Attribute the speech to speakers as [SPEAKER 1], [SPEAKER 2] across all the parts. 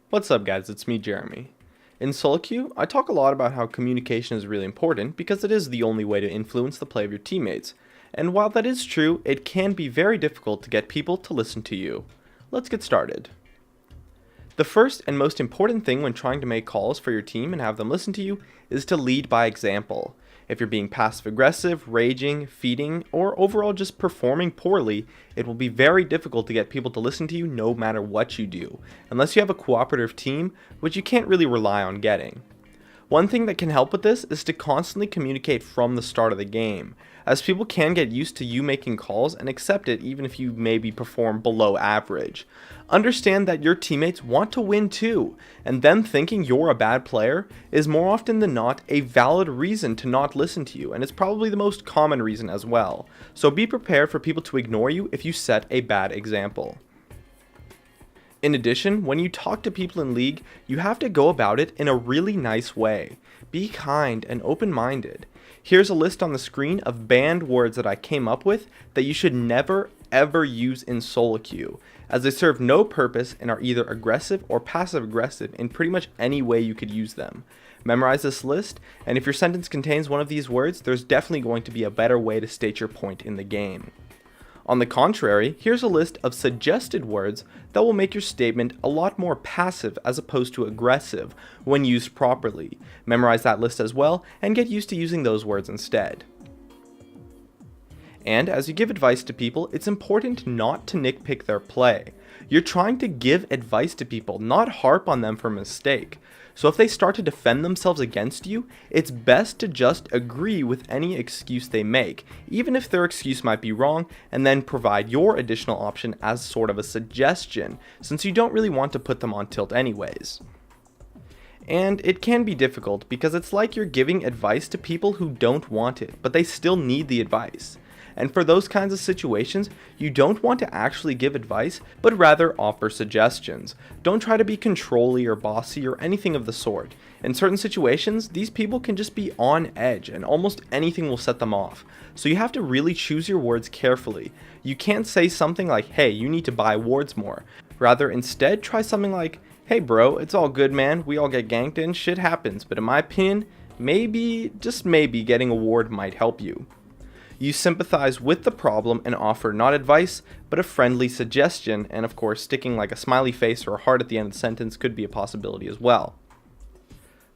[SPEAKER 1] What's up guys, it's me Jeremy. In solo queue, I talk a lot about how communication is really important because it is the only way to influence the play of your teammates, and while that is true, it can be very difficult to get people to listen to you. Let's get started. The first and most important thing when trying to make calls for your team and have them listen to you is to lead by example. If you're being passive-aggressive, raging, feeding, or overall just performing poorly, it will be very difficult to get people to listen to you no matter what you do, unless you have a cooperative team, which you can't really rely on getting. One thing that can help with this is to constantly communicate from the start of the game, as people can get used to you making calls and accept it even if you maybe perform below average. Understand that your teammates want to win too, and them thinking you're a bad player is more often than not a valid reason to not listen to you, and it's probably the most common reason as well. So be prepared for people to ignore you if you set a bad example. In addition, when you talk to people in League, you have to go about it in a really nice way. Be kind and open-minded. Here's a list on the screen of banned words that I came up with that you should never ever use in solo queue, as they serve no purpose and are either aggressive or passive-aggressive in pretty much any way you could use them. Memorize this list, and if your sentence contains one of these words, there's definitely going to be a better way to state your point in the game. On the contrary, here's a list of suggested words that will make your statement a lot more passive as opposed to aggressive when used properly. Memorize that list as well and get used to using those words instead. And as you give advice to people, it's important not to nitpick their play. You're trying to give advice to people, not harp on them for a mistake. So if they start to defend themselves against you, it's best to just agree with any excuse they make, even if their excuse might be wrong, and then provide your additional option as sort of a suggestion, since you don't really want to put them on tilt anyways. And it can be difficult because it's like you're giving advice to people who don't want it, but they still need the advice. And for those kinds of situations, you don't want to actually give advice, but rather offer suggestions. Don't try to be controlly or bossy or anything of the sort. In certain situations, these people can just be on edge and almost anything will set them off. So you have to really choose your words carefully. You can't say something like, hey, you need to buy wards more. Rather, instead, try something like, hey bro, it's all good man, we all get ganked and shit happens, but in my opinion, maybe, just maybe, getting a ward might help you. You sympathize with the problem and offer not advice, but a friendly suggestion, and of course sticking like a smiley face or a heart at the end of the sentence could be a possibility as well.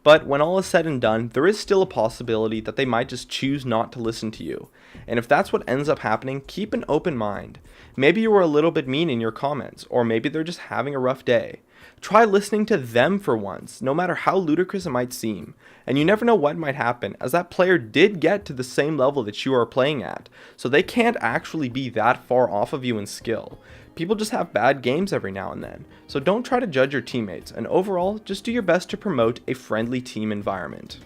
[SPEAKER 1] But when all is said and done, there is still a possibility that they might just choose not to listen to you. And if that's what ends up happening, keep an open mind. Maybe you were a little bit mean in your comments, or maybe they're just having a rough day. Try listening to them for once, no matter how ludicrous it might seem. And you never know what might happen, as that player did get to the same level that you are playing at, so they can't actually be that far off of you in skill. People just have bad games every now and then, so don't try to judge your teammates, and overall, just do your best to promote a friendly team environment.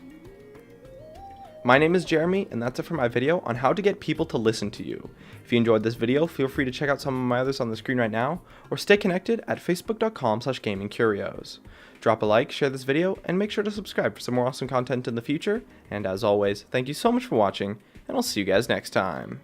[SPEAKER 1] My name is Jeremy, and that's it for my video on how to get people to listen to you. If you enjoyed this video, feel free to check out some of my others on the screen right now, or stay connected at facebook.com/gamingcurios. Drop a like, share this video, and make sure to subscribe for some more awesome content in the future. And as always, thank you so much for watching, and I'll see you guys next time.